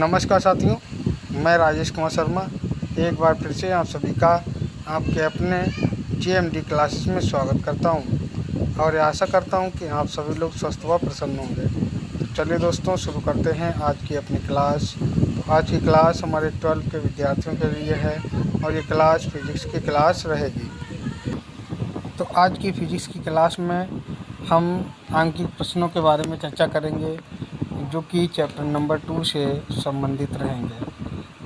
नमस्कार साथियों, मैं राजेश कुमार शर्मा एक बार फिर से आप सभी का आपके अपने GMD क्लासेस में स्वागत करता हूं और आशा करता हूं कि आप सभी लोग स्वस्थ व प्रसन्न होंगे। तो चलिए दोस्तों, शुरू करते हैं आज की अपनी क्लास। तो आज की क्लास हमारे 12th के विद्यार्थियों के लिए है और ये क्लास फिजिक्स की क्लास रहेगी। तो आज की फिजिक्स की क्लास में हम आंकिक प्रश्नों के बारे में चर्चा करेंगे जो कि चैप्टर नंबर 2 से संबंधित रहेंगे।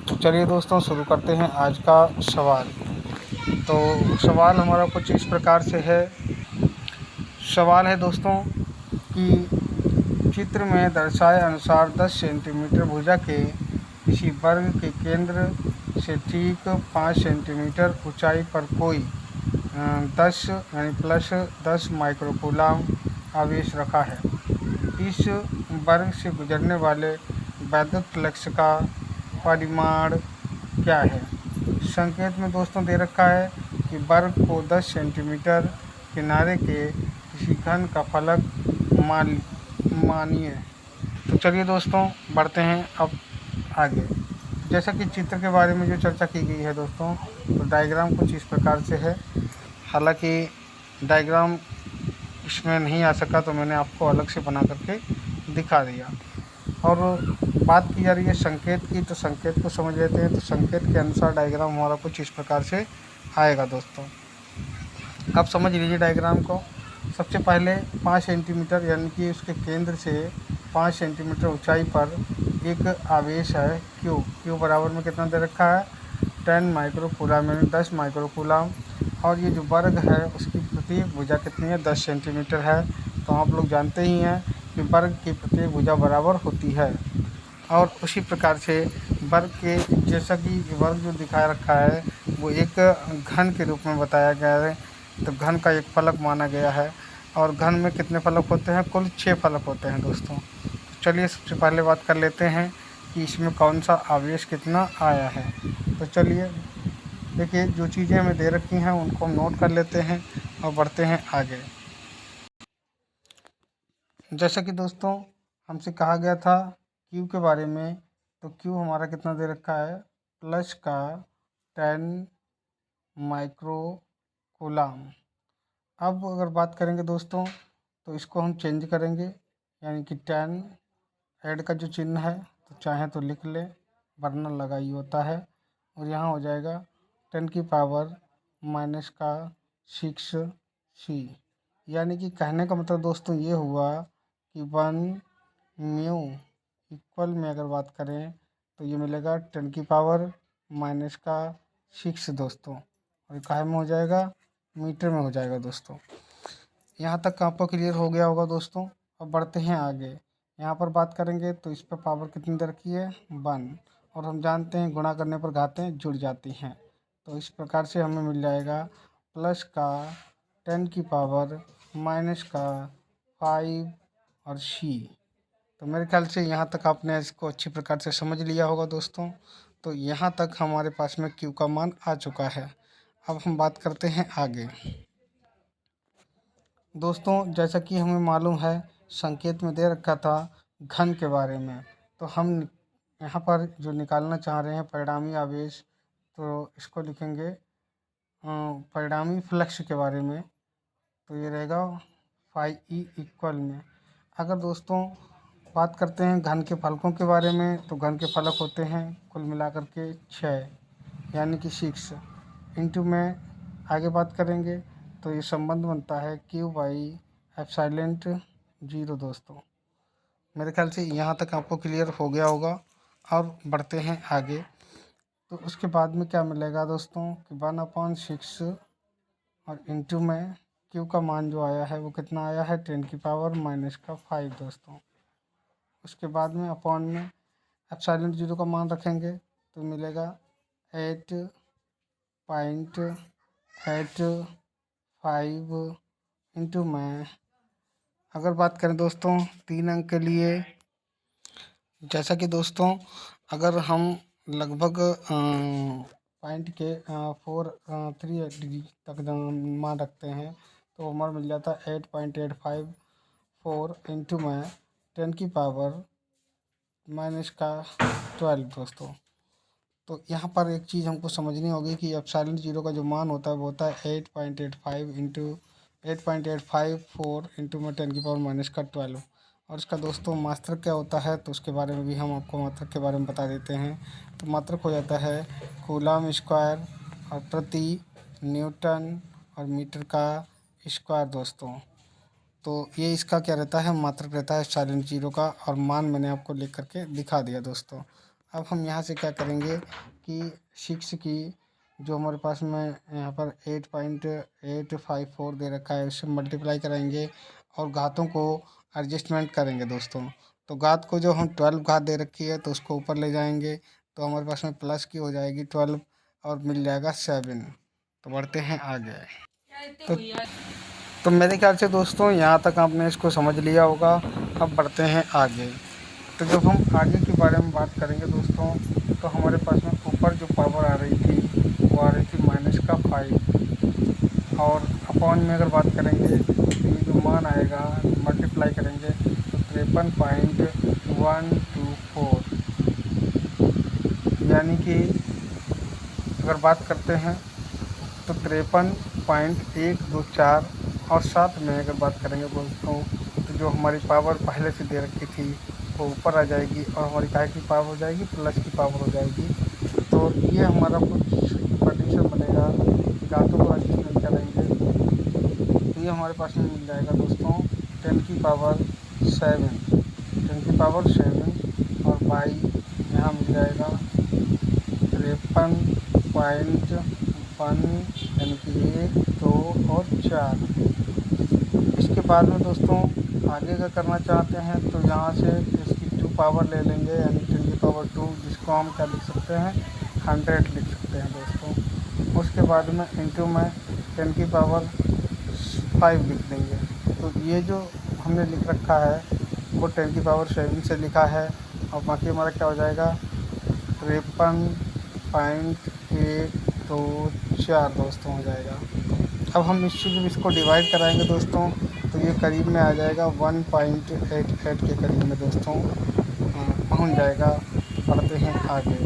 तो चलिए दोस्तों, शुरू करते हैं आज का सवाल। तो सवाल हमारा कुछ इस प्रकार से है। सवाल है दोस्तों कि चित्र में दर्शाए अनुसार 10 सेंटीमीटर भुजा के किसी वर्ग के केंद्र से ठीक 5 सेंटीमीटर ऊंचाई पर कोई 10 यानी प्लस 10 माइक्रोकूलम आवेश रखा है। इस वर्ग से गुजरने वाले वैद्युत फ्लक्स का परिमाण क्या है। संकेत में दोस्तों दे रखा है कि वर्ग को 10 सेंटीमीटर किनारे के किसी घन का फलक मानिए। तो चलिए दोस्तों, बढ़ते हैं अब आगे। जैसा कि चित्र के बारे में जो चर्चा की गई है दोस्तों, तो डायग्राम कुछ इस प्रकार से है। हालांकि डायग्राम इसमें नहीं आ सका तो मैंने आपको अलग से बना करके दिखा दिया। और बात की जा रही है संकेत की, तो संकेत को समझ लेते हैं। तो संकेत के अनुसार डायग्राम हमारा कुछ इस प्रकार से आएगा दोस्तों। अब समझ लीजिए डायग्राम को। सबसे पहले 5 सेंटीमीटर यानी कि उसके केंद्र से 5 सेंटीमीटर ऊंचाई पर एक आवेश है क्यू बराबर में कितना दे रखा है 10 माइक्रोकूलम यानी 10 माइक्रोकूलम। और ये जो वर्ग है उसकी प्रत्येक भुजा कितनी है 10 सेंटीमीटर है। तो आप लोग जानते ही हैं कि वर्ग की प्रत्येक भुजा बराबर होती है। और उसी प्रकार से वर्ग के जैसा कि वर्ग जो दिखा रखा है वो एक घन के रूप में बताया गया है। तो घन का एक फलक माना गया है और घन में कितने फलक होते हैं, कुल 6 फलक होते हैं दोस्तों। तो चलिए सबसे पहले बात कर लेते हैं कि इसमें कौन सा आवेश कितना आया है। तो चलिए देखिए, जो चीज़ें हमें दे रखी हैं उनको हम नोट कर लेते हैं और बढ़ते हैं आगे। जैसा कि दोस्तों हमसे कहा गया था क्यू के बारे में, तो क्यू हमारा कितना दे रखा है प्लस का 10 माइक्रोकूलम। अब अगर बात करेंगे दोस्तों तो इसको हम चेंज करेंगे, यानी कि 10 ऐड का जो चिन्ह है तो चाहे तो लिख ले वरना लगाई होता है। और यहाँ हो जाएगा 10 की पावर माइनस का 6c। यानी कि कहने का मतलब दोस्तों ये हुआ कि 1 म्यू इक्वल में अगर बात करें तो ये मिलेगा 10 की पावर माइनस का 6 दोस्तों। और काहे में हो जाएगा, मीटर में हो जाएगा दोस्तों। यहाँ तक आपको क्लियर हो गया होगा दोस्तों। अब बढ़ते हैं आगे। यहाँ पर बात करेंगे तो इस पर पावर कितनी दे रखी है 1। और हम जानते हैं गुणा करने पर घातें जुड़ जाती हैं। तो इस प्रकार से हमें मिल जाएगा प्लस का 10 की पावर माइनस का 5 और c। तो मेरे ख्याल से यहाँ तक आपने इसको अच्छी प्रकार से समझ लिया होगा दोस्तों। तो यहाँ तक हमारे पास में Q का मान आ चुका है। अब हम बात करते हैं आगे दोस्तों। जैसा कि हमें मालूम है संकेत में दे रखा था घन के बारे में, तो हम यहाँ पर जो निकालना चाह रहे हैं परिणामी आवेश, तो इसको लिखेंगे परिणामी फ्लक्स के बारे में। तो ये रहेगा 5e इक्वल में। अगर दोस्तों बात करते हैं घन के फलकों के बारे में, तो घन के फलक होते हैं कुल मिलाकर के 6 यानी कि 6 इंटू में आगे बात करेंगे तो ये संबंध बनता है Q/ε0 दोस्तों। मेरे ख्याल से यहाँ तक आपको क्लियर हो गया होगा। और बढ़ते हैं आगे। तो उसके बाद में क्या मिलेगा दोस्तों कि 1/6 और इंटू में Q का मान जो आया है वो कितना आया है 10 की पावर माइनस का 5 दोस्तों। उसके बाद में अपॉन में ε0 का मान रखेंगे तो मिलेगा 8.85 इंटू में अगर बात करें दोस्तों 3 अंक के लिए, जैसा कि दोस्तों अगर हम लगभग पॉइंट के 3 डिग्री तक मान रखते हैं तो हमारा मिल जाता है 8.854 इंटू में 10 की पावर माइनस का 12 दोस्तों। तो यहाँ पर एक चीज़ हमको समझनी होगी कि एप्सिलॉन जीरो का जो मान होता है वो होता है 8.85 इंटू 8.854 इंटू में 10⁻⁻12। और इसका दोस्तों मात्रक क्या होता है तो उसके बारे में भी हम आपको मात्रक के बारे में बता देते हैं। तो मात्रक हो जाता है कूलम स्क्वायर और प्रति न्यूटन और मीटर का स्क्वायर दोस्तों। तो ये इसका क्या रहता है, मात्रक रहता है एप्सिलॉन जीरो का, और मान मैंने आपको लिख करके दिखा दिया दोस्तों। अब हम यहाँ से क्या करेंगे कि 6 की जो हमारे पास में यहाँ पर 8.854 दे रखा है उससे मल्टीप्लाई कराएंगे और घातों को एडजस्टमेंट करेंगे दोस्तों। तो घात को जो हम 12 घात दे रखी है तो उसको ऊपर ले जाएंगे तो हमारे पास में प्लस की हो जाएगी 12 और मिल जाएगा 7। तो बढ़ते हैं आगे। तो मेरे ख्याल से दोस्तों यहाँ तक आपने इसको समझ लिया होगा। अब बढ़ते हैं आगे। तो जब हम आगे के बारे में बात करेंगे दोस्तों तो हमारे पास में ऊपर जो पावर आ रही थी वो आ रही थी -5, और अपॉन में अगर बात करेंगे तो ये जो मान आएगा मल्टीप्लाई करेंगे तो 53.124, यानी कि अगर बात करते हैं तो 53.124, और साथ में अगर बात करेंगे दोस्तों तो जो हमारी पावर पहले से दे रखी थी वो ऊपर आ जाएगी और हमारी काय की पावर हो जाएगी, प्लस की पावर हो जाएगी। तो ये हमारा कुछ कंडीशन बनेगा, घातों को एडजस्टमेंट करेंगे तो ये हमारे पास में मिल जाएगा दोस्तों 10⁻7 और बाई यहाँ मिल जाएगा 53.1 यानी कि 1, 2 और 4। इसके बाद में दोस्तों आगे का करना चाहते हैं तो यहाँ से इसकी 2 पावर ले लेंगे यानी 10⁻2, जिसको हम क्या लिख सकते हैं 100 लिख सकते हैं दोस्तों। उसके बाद में इंटू में 10⁻5 लिख देंगे। तो ये जो हमने लिख रखा है वो 10⁻7 से लिखा है और बाकी हमारा क्या हो जाएगा 53.124 दोस्तों हो जाएगा। अब हम इसको डिवाइड कराएंगे दोस्तों तो ये करीब में आ जाएगा 1.88 के करीब में दोस्तों पहुंच जाएगा। बढ़ते हैं आगे।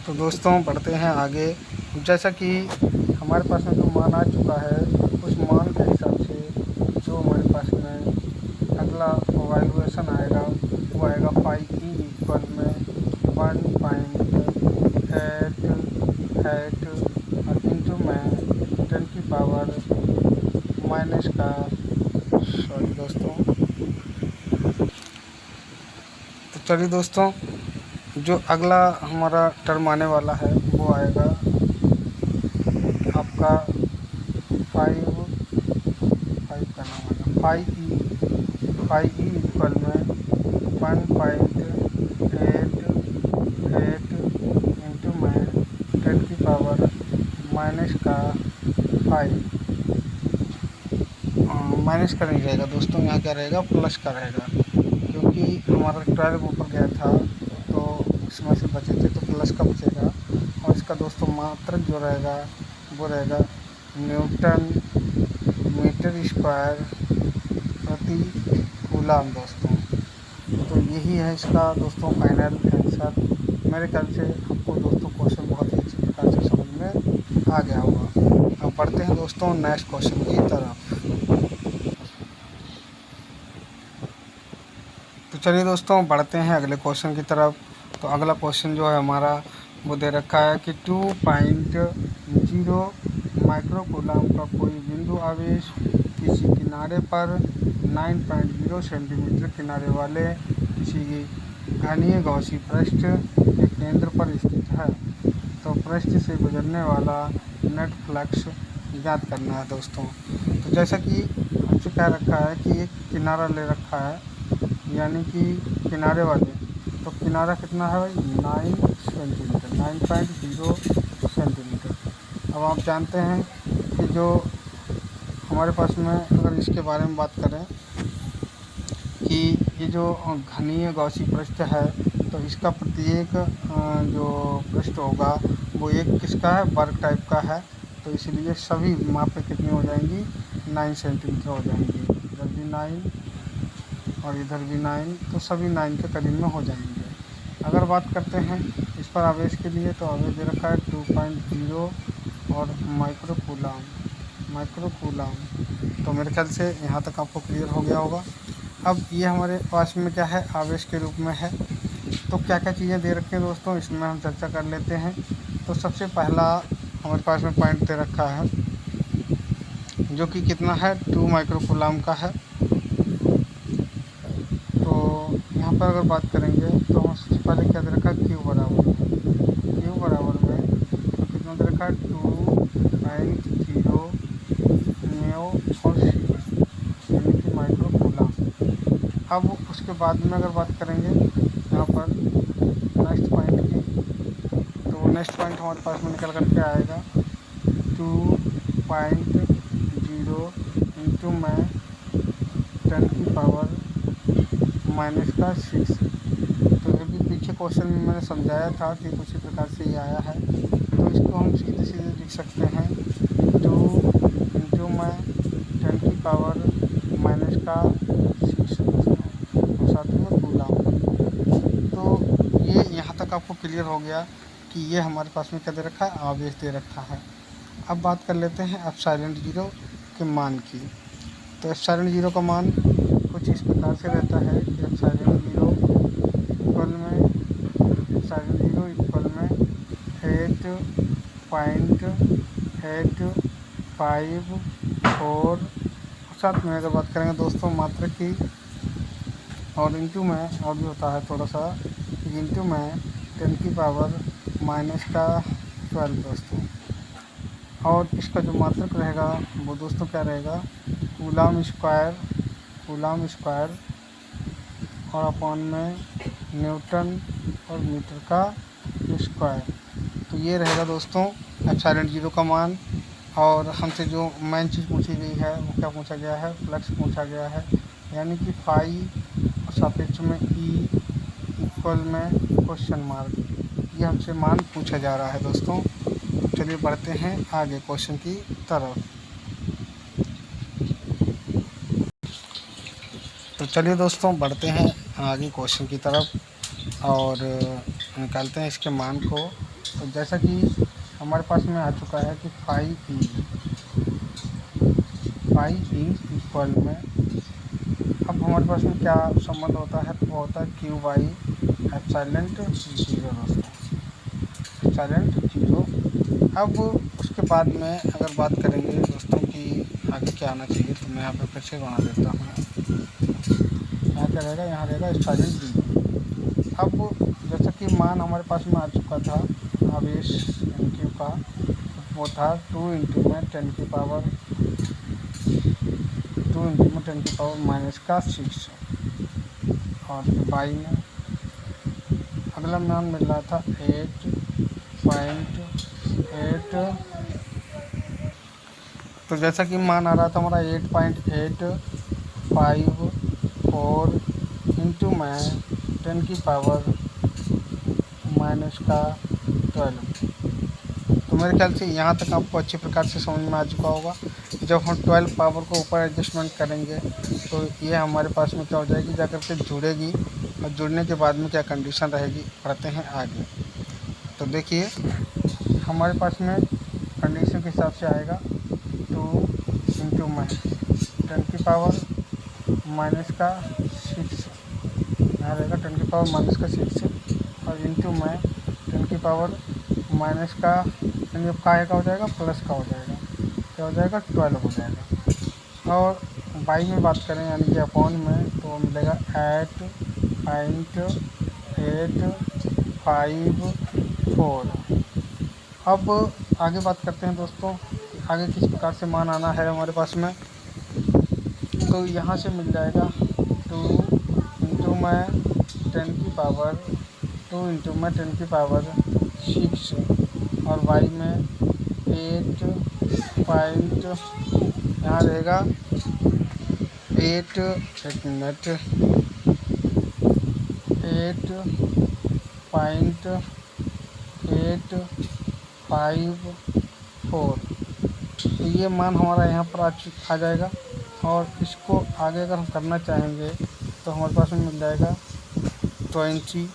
तो दोस्तों बढ़ते हैं आगे। जैसा कि हमारे पास में जो मान आ चुका है उस मान के हिसाब से जो हमारे पास में अगला वैल्यूएशन आएगा वो आएगा पाई ई इक्वल में 1.88 और इंटू में 10 की पावर माइनस का दोस्तों। तो चलिए दोस्तों जो अगला हमारा टर्म आने वाला है वो आएगा आपका 5 का नाम आएगा पाई ई इक्वल में 1.88 इंटू में 10 की पावर माइनस का 5। माइनस का नहीं रहेगा दोस्तों, यहाँ क्या रहेगा प्लस का रहेगा, क्योंकि हमारा 12 ऊपर गया था तो इसमें से बचे थे तो प्लस का बचेगा। और इसका दोस्तों मात्रक जो रहेगा वो रहेगा न्यूटन मीटर स्क्वायर प्रति कूलम दोस्तों। तो यही है इसका दोस्तों फाइनल आंसर। मेरे ख्याल से आपको दोस्तों क्वेश्चन बहुत ही अच्छी प्रकार से समझ में आ गया होगा। अब बढ़ते हैं दोस्तों नेक्स्ट क्वेश्चन की तरफ। तो चलिए दोस्तों बढ़ते हैं अगले क्वेश्चन की तरफ। तो अगला क्वेश्चन जो है हमारा वो दे रखा है कि 2.0 माइक्रोकूलम का कोई बिंदु आवेश किसी किनारे पर 9.0 सेंटीमीटर किनारे वाले किसी घनीय गौसी पृष्ठ के केंद्र पर स्थित है। तो पृष्ठ से गुजरने वाला नेट फ्लक्स ज्ञात करना है दोस्तों। तो जैसा कि हमसे कह रखा है कि एक किनारा ले रखा है यानी कि किनारे वाले, तो किनारा कितना है 9 सेंटीमीटर 9.0 सेंटीमीटर। अब आप जानते हैं कि जो हमारे पास में अगर इसके बारे में बात करें कि ये जो घनीय गौसी पृष्ठ है तो इसका प्रत्येक जो पृष्ठ होगा वो एक किसका है वर्ग टाइप का है। तो इसलिए सभी मापें कितनी हो जाएंगी 9 सेंटीमीटर हो जाएंगी। इधर भी 9 और इधर भी 9, तो सभी 9 के करीब में हो जाएंगे। अगर बात करते हैं इस पर आवेश के लिए, तो आवेश दे रखा है 2.0 और माइक्रो कूलाम। तो मेरे ख्याल से यहाँ तक आपको क्लियर हो गया होगा। अब ये हमारे पास में क्या है, आवेश के रूप में है। तो क्या क्या चीज़ें दे रखी हैं दोस्तों, इसमें हम चर्चा कर लेते हैं। तो सबसे पहला हमारे पास में पॉइंट दे रखा है, जो कि कितना है, 2 माइक्रो कूलाम का है। तो यहाँ पर अगर बात करेंगे तो हम सबसे पहले क्या दे रखा है, क्यू बराबर में तो कितना दे रखा है, 2.0 म्यू और सी, यानी कि माइक्रो कूलाम। अब उसके बाद में अगर बात करेंगे यहाँ पर नेक्स्ट पॉइंट की, तो नेक्स्ट पॉइंट हमारे पास में निकल करके आएगा 2.0 इंटू में 10⁻⁻⁶। तो ये भी पीछे क्वेश्चन में मैंने समझाया था कि कुछ इस प्रकार से ये आया है। तो इसको हम सीधे सीधे लिख सकते हैं 2 इंटू में 10⁻⁻⁶ और साथ में कूलाम। तो ये यहाँ तक आपको क्लियर हो गया कि ये हमारे पास में क्या दे रखा है, आवेश दे रखा है। अब बात कर लेते हैं एप्सिलॉन 0 के मान की। तो एप्सिलॉन 0 का मान कुछ इस प्रकार से रहता है कि एप्सिलॉन 0 इक्वल में 8.854। साथ में अगर बात करेंगे दोस्तों मात्रक की, और इंटू में और भी होता है थोड़ा सा, इंटू में 10⁻⁻12 दोस्तों। और इसका जो मात्रक रहेगा वो दोस्तों क्या रहेगा, कूलाम स्क्वायर और अपॉन में न्यूटन और मीटर का स्क्वायर। तो ये रहेगा दोस्तों एप्सिलॉन 0 का मान। और हमसे जो मेन चीज़ पूछी गई है वो क्या पूछा गया है, फ्लक्स पूछा गया है, यानी कि फाई और सापेक्ष में ई इक्वल में क्वेश्चन मार्क। ये हमसे मान पूछा जा रहा है दोस्तों। चलिए बढ़ते हैं आगे क्वेश्चन की तरफ। तो चलिए दोस्तों बढ़ते हैं आगे क्वेश्चन की तरफ और निकालते हैं इसके मान को। तो जैसा कि हमारे पास में आ चुका है कि फाई ई इक्वल में, अब हमारे पास में क्या संबंध होता है, तो वो होता है क्यू बाई एप्सिलॉन 0 दोस्तों, एप्सिलॉन 0। अब उसके बाद में अगर बात करेंगे दोस्तों कि आगे क्या आना चाहिए, तो मैं यहाँ पे फिर से बना देता हूँ। यहाँ क्या रहेगा, यहाँ रहेगा एप्सिलॉन 0। अब जैसा कि मान हमारे पास में आ चुका था आवेश क्यू का, वो था 2 इंटू में 10⁻⁻⁻⁻⁶ और बाई में अगला मान मिल रहा था 8.8। तो जैसा कि मान आ रहा था हमारा 8.854 इंटू में 10⁻⁻12। तो मेरे ख्याल से यहाँ तक आपको अच्छी प्रकार से समझ में आ चुका होगा। जब हम 12 पावर को ऊपर एडजस्टमेंट करेंगे तो ये हमारे पास में क्या हो जाएगी, जाकर के जुड़ेगी, और जुड़ने के बाद में क्या कंडीशन रहेगी, पढ़ते हैं आगे। तो देखिए हमारे पास में कंडीशन के हिसाब से आएगा 2 इंटू में 10⁻⁻⁶, यहाँ रहेगा 10⁻⁻⁶, और इंटू में 10⁻⁻, यानी अब का हो जाएगा, प्लस का हो जाएगा, क्या हो जाएगा, 12 हो जाएगा। और बाई में बात करें यानी कि अपॉन में, तो मिलेगा 8.854। अब आगे बात करते हैं दोस्तों, आगे किस प्रकार से मान आना है हमारे पास में। तो यहाँ से मिल जाएगा 2 इंटू में 10⁻6 और वाई में 8 पॉइंट, यहाँ रहेगा 8.854। तो ये मान हमारा यहाँ पर आ जाएगा। और इसको आगे अगर हम करना चाहेंगे तो हमारे पास में मिल जाएगा 20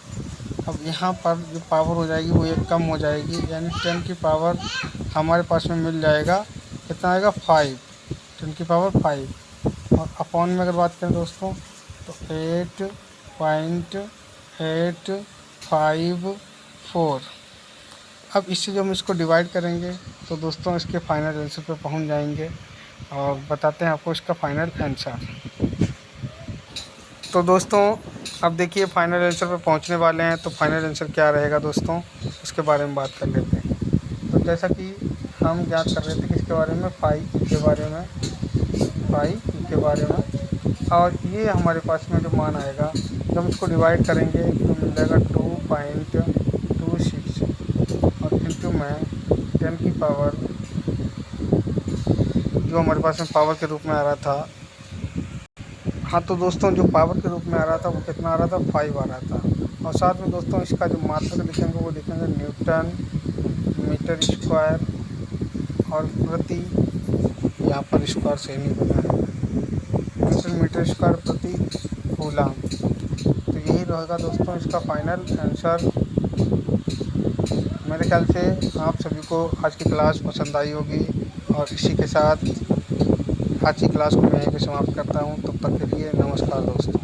अब यहाँ पर जो पावर हो जाएगी वो 1 कम हो जाएगी, यानी 10 की पावर हमारे पास में मिल जाएगा, कितना आएगा 5, 10 की पावर 5। और अपॉन में अगर बात करें दोस्तों तो 8.854। अब इससे जो हम इसको डिवाइड करेंगे तो दोस्तों इसके फाइनल आंसर पे पहुंच जाएंगे और बताते हैं आपको इसका फाइनल आंसर। तो दोस्तों अब देखिए फाइनल आंसर पे पहुंचने वाले हैं, तो फाइनल आंसर क्या रहेगा दोस्तों उसके बारे में बात कर लेते हैं। तो जैसा कि हम ज्ञात कर रहे थे किसके बारे में, फाई के बारे में, और ये हमारे पास में जो मान आएगा जब हम इसको डिवाइड करेंगे तो मिल जाएगा 2.26 और इंटू में 10 की पावर जो हमारे पास में पावर के रूप में आ रहा था। हाँ तो दोस्तों जो पावर के रूप में आ रहा था वो कितना आ रहा था, 5 आ रहा था। और साथ में दोस्तों इसका जो मात्रक लिखेंगे वो लिखेंगे न्यूटन मीटर स्क्वायर और प्रति, यहाँ पर स्क्वायर सही नहीं बना है, न्यूटन मीटर स्क्वायर प्रति कूलम। तो यही रहेगा दोस्तों इसका फाइनल आंसर। मेरे ख्याल से आप सभी को आज की क्लास पसंद आई होगी, और इसी के साथ आज की क्लास को मैं यहीं पे समाप्त करता हूँ। तब तक के लिए नमस्कार दोस्तों।